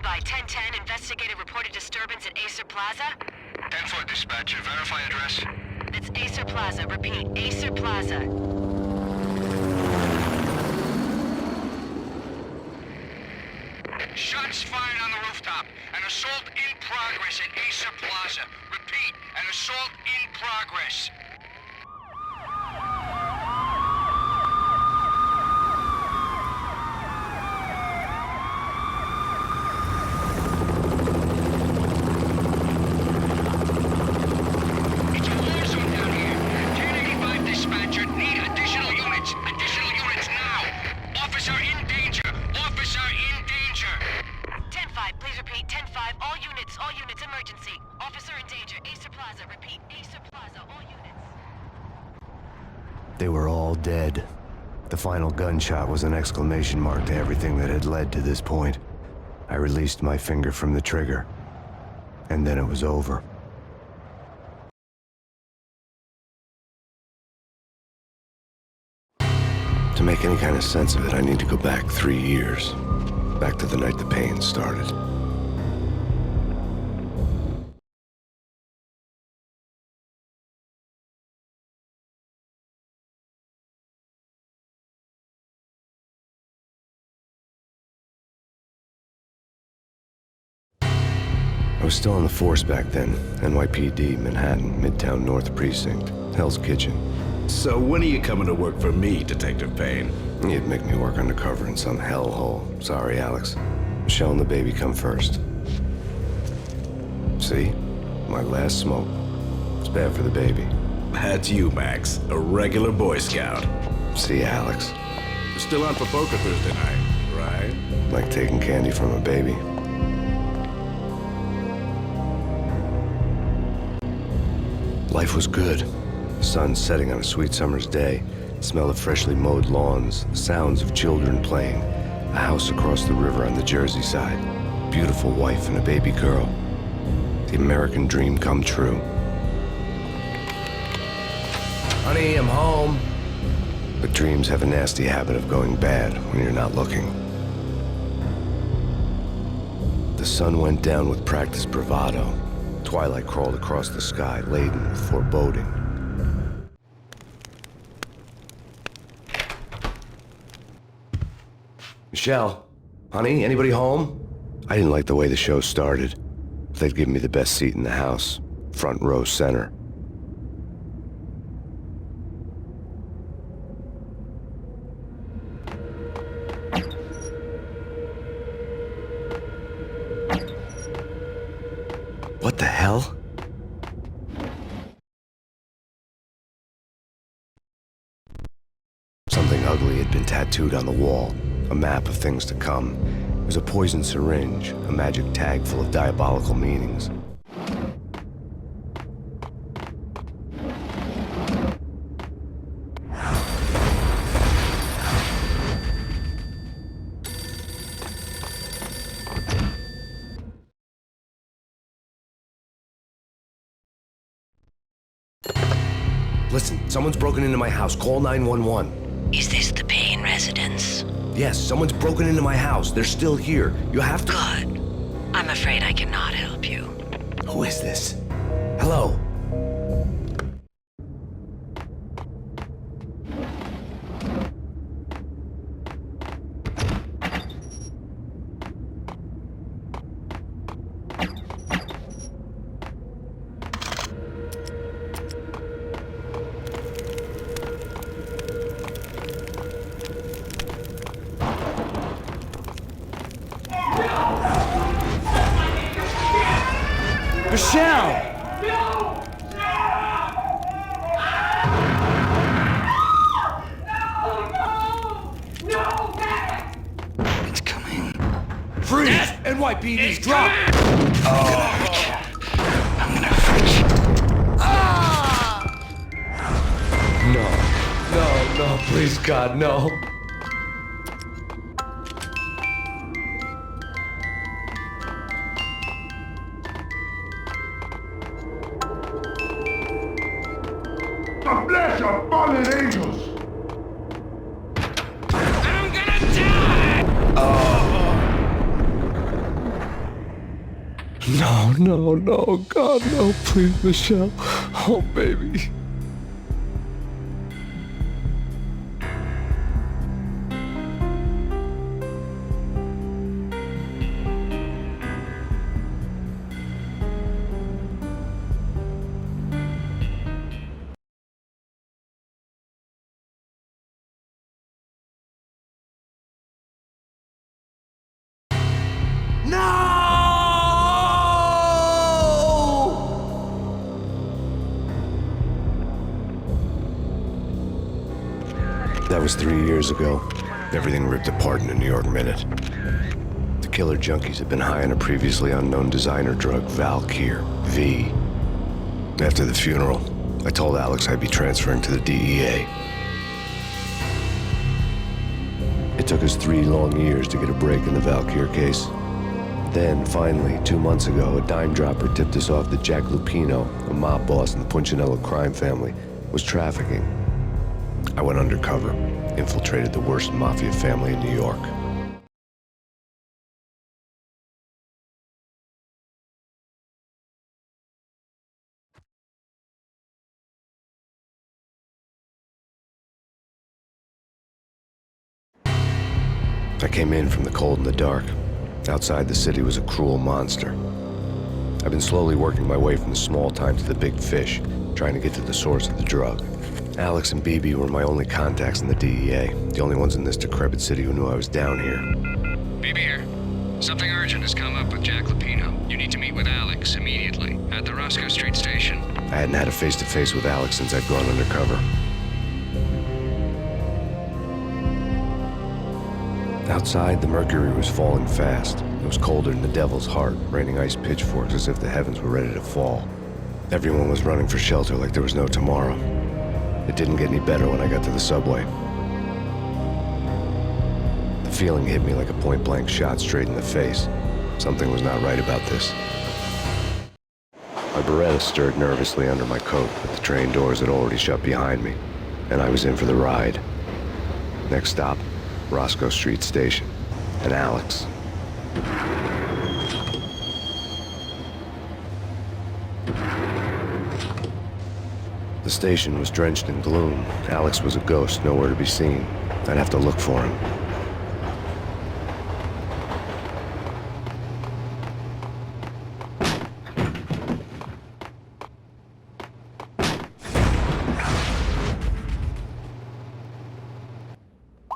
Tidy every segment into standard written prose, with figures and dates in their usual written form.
by 1010, investigated reported disturbance at Acer Plaza. 10-4 dispatcher, verify address. It's Acer Plaza, repeat, Acer Plaza. Shots fired on the rooftop. An assault in progress at Acer Plaza. Repeat, an assault in progress. It's a war zone down here. 1085 dispatcher, need additional units. Additional units now. Officer in danger. Officer in danger. 10-5, please repeat, 10-5, all units, emergency. Officer in danger, Acer Plaza, repeat, Acer Plaza, all units. They were all dead. The final gunshot was an exclamation mark to everything that had led to this point. I released my finger from the trigger, and then it was over. To make any kind of sense of it, I need to go back 3 years. Back to the night the Payne started. I was still on the force back then. NYPD, Manhattan, Midtown North Precinct, Hell's Kitchen. So when are you coming to work for me, Detective Payne? You'd make me work undercover in some hellhole. Sorry, Alex. Michelle and the baby come first. See? My last smoke. It's bad for the baby. That's you, Max. A regular Boy Scout. See, Alex. You're still on for poker Thursday night, right? Like taking candy from a baby. Life was good. Sun setting on a sweet summer's day. Smell of freshly mowed lawns. The sounds of children playing. A house across the river on the Jersey side. Beautiful wife and a baby girl. The American dream come true. Honey, I'm home. But dreams have a nasty habit of going bad when you're not looking. The sun went down with practiced bravado. Twilight crawled across the sky, laden with foreboding. Michelle, honey, anybody home? I didn't like the way the show started. They'd give me the best seat in the house, front row center. What the hell? Something ugly had been tattooed on the wall, a map of things to come. It was a poison syringe, a magic tag full of diabolical meanings. Listen, someone's broken into my house. Call 911. Is this the Payne residence? Yes, someone's broken into my house. They're still here. You have to... Good. I'm afraid I cannot help you. Who is this? Hello? Michelle! It's coming. Freeze! NYPD's drop! I'm gonna hurt you. No, please, God, no. The flesh of fallen angels! I'm gonna die! No, no, no, God, no, please, Michelle. Oh, baby. That was 3 years ago. Everything ripped apart in a New York minute. The killer junkies had been high on a previously unknown designer drug, Valkyr, V. After the funeral, I told Alex I'd be transferring to the DEA. It took us 3 long years to get a break in the Valkyr case. Then, finally, 2 months ago, a dime dropper tipped us off that Jack Lupino, a mob boss in the Punchinello crime family, was trafficking. I went undercover, infiltrated the worst mafia family in New York. I came in from the cold and the dark. Outside the city was a cruel monster. I've been slowly working my way from the small time to the big fish, trying to get to the source of the drug. Alex and BB were my only contacts in the DEA, the only ones in this decrepit city who knew I was down here. BB here. Something urgent has come up with Jack Lupino. You need to meet with Alex immediately at the Roscoe Street station. I hadn't had a face-to-face with Alex since I'd gone undercover. Outside, the mercury was falling fast. It was colder than the devil's heart, raining ice pitchforks as if the heavens were ready to fall. Everyone was running for shelter like there was no tomorrow. It didn't get any better when I got to the subway. The feeling hit me like a point-blank shot straight in the face. Something was not right about this. My Beretta stirred nervously under my coat, but the train doors had already shut behind me, and I was in for the ride. Next stop, Roscoe Street Station, and Alex. The station was drenched in gloom. Alex was a ghost, nowhere to be seen. I'd have to look for him.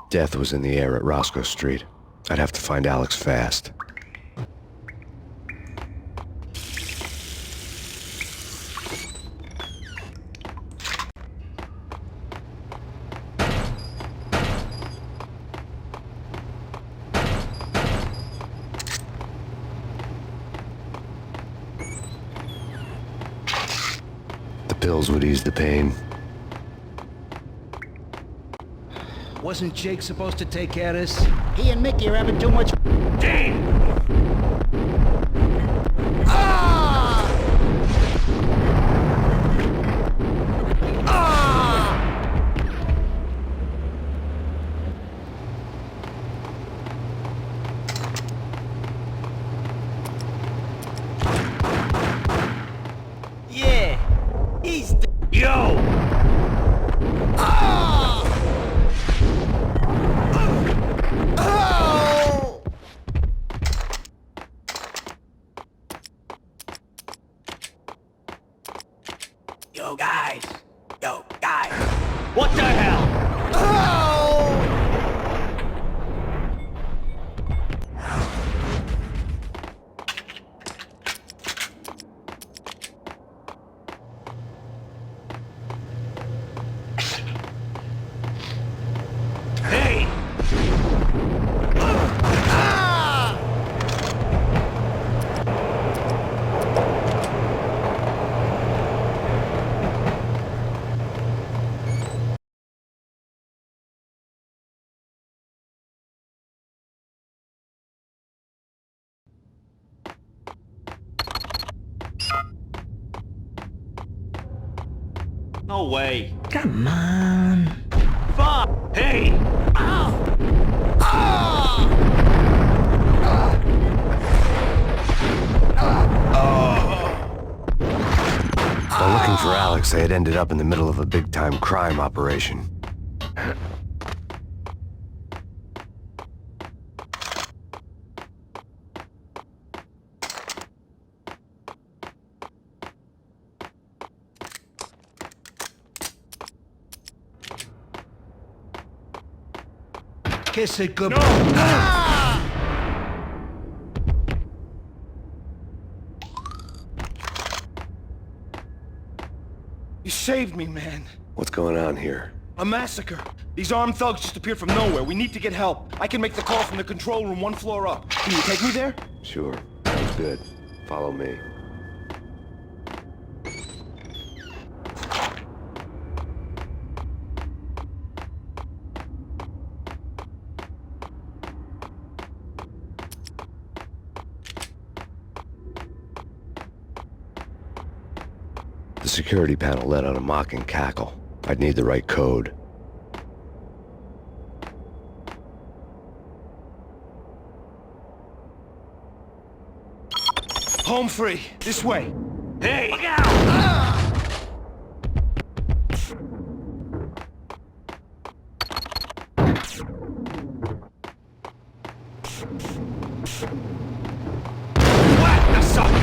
Death was in the air at Roscoe Street. I'd have to find Alex fast. The pills would ease the pain. Wasn't Jake supposed to take care of this? He and Mickey are having too much Dane! Ah! Ah! Yeah, he's the... Yo! Ah! Yo, guys! Yo, guys! What the hell? Oh! Hey! Ah! No way. Come on. Fuck! Hey! Ow! Ah! Ah! Ah! Alex, I had ended up in the middle of a big-time crime operation. Kiss it goodbye. You saved me, man. What's going on here? A massacre. These armed thugs just appeared from nowhere. We need to get help. I can make the call from the control room 1 floor up. Can you take me there? Sure. Sounds good. Follow me. The security panel let out a mocking cackle. I'd need the right code. Home free. This way. Hey! Look out! Whack the sucker!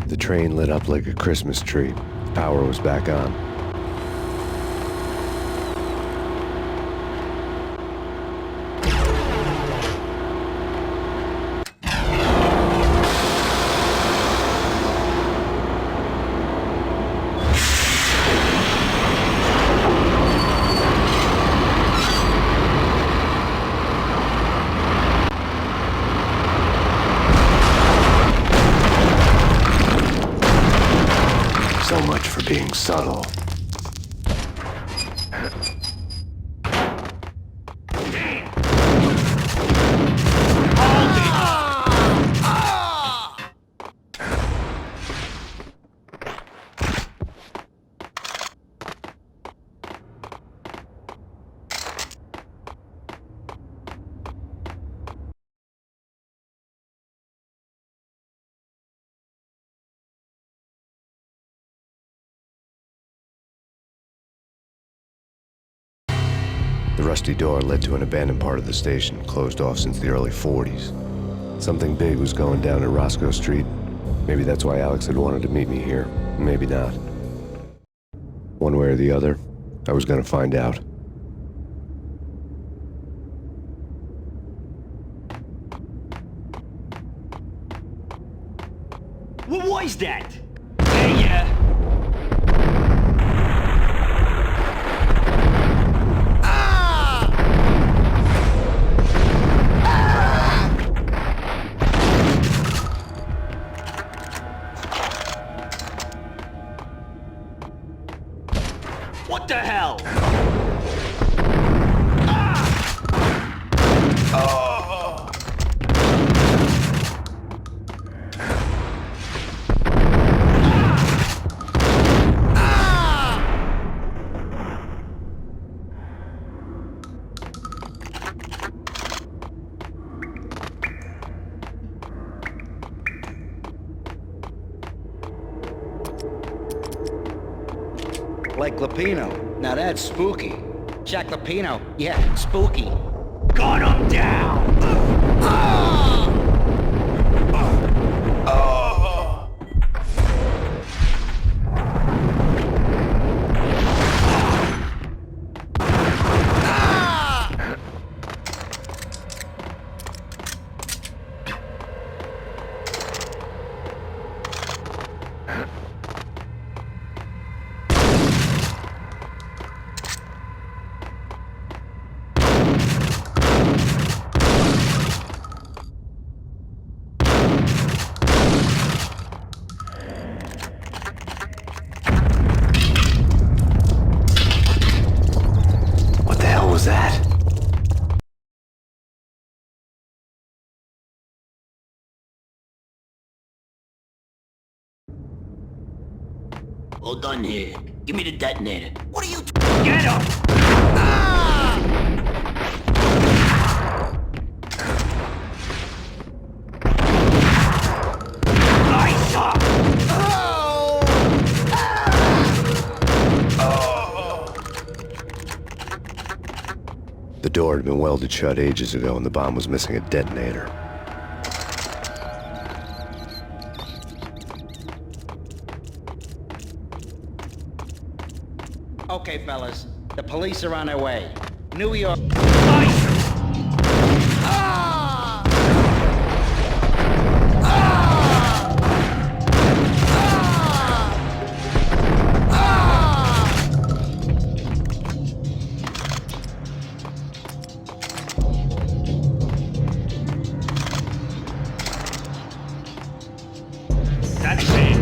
The train lit up like a Christmas tree. Power was back on. So much for being subtle. The rusty door led to an abandoned part of the station, closed off since the early 40s. Something big was going down at Roscoe Street. Maybe that's why Alex had wanted to meet me here. Maybe not. One way or the other, I was gonna find out. What was that? Hey, What the hell? Like Lapino. Now that's spooky. Jack Lapino. Yeah, spooky. Gun him down! What the hell was that? All done here. Give me the detonator. What are you... Get him! Nice up! The door had been welded shut ages ago and the bomb was missing a detonator. Okay, fellas. The police are on their way. New York... That's it.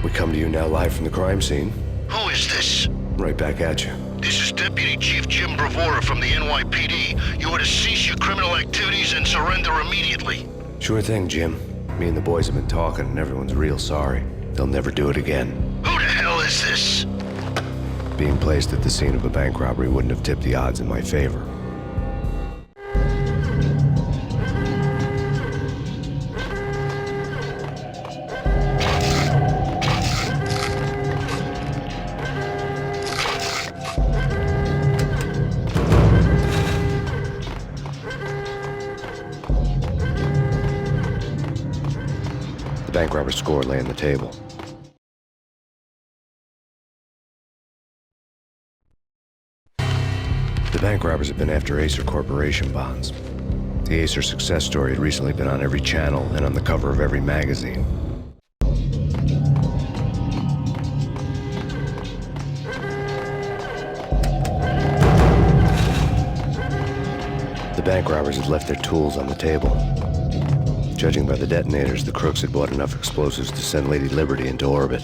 We come to you now live from the crime scene. Who is this? Right back at you. This is Deputy Chief Jim Bravura from the NYPD. You are to cease your criminal activities and surrender immediately. Sure thing, Jim. Me and the boys have been talking and everyone's real sorry. They'll never do it again. Who the hell is this? Being placed at the scene of a bank robbery wouldn't have tipped the odds in my favor. The bank robber's score lay on the table. The bank robbers had been after Acer Corporation bonds. The Acer success story had recently been on every channel and on the cover of every magazine. The bank robbers had left their tools on the table. Judging by the detonators, the crooks had bought enough explosives to send Lady Liberty into orbit.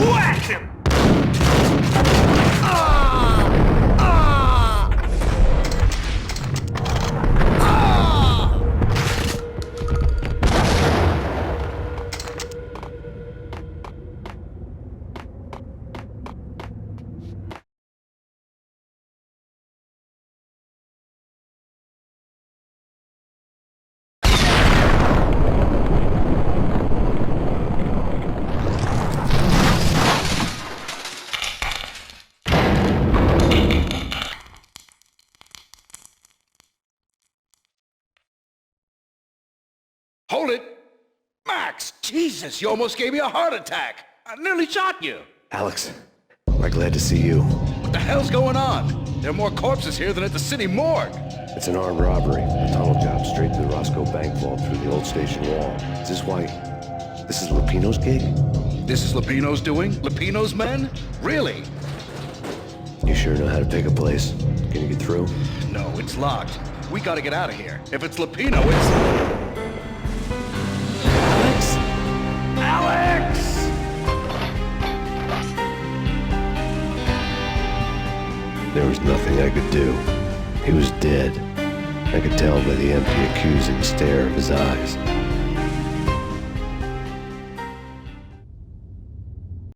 Whack him! Hold it! Max! Jesus, you almost gave me a heart attack! I nearly shot you! Alex, my I'm glad to see you. What the hell's going on? There are more corpses here than at the city morgue. It's an armed robbery. A tunnel job straight to the Roscoe Bank vault through the old station wall. Is this why... This is Lupino's gig? This is Lupino's doing? Lupino's men? Really? You sure know how to pick a place? Can you get through? No, it's locked. We gotta get out of here. If it's Lupino, it's... Alex! Alex! There was nothing I could do. He was dead. I could tell by the empty, accusing stare of his eyes.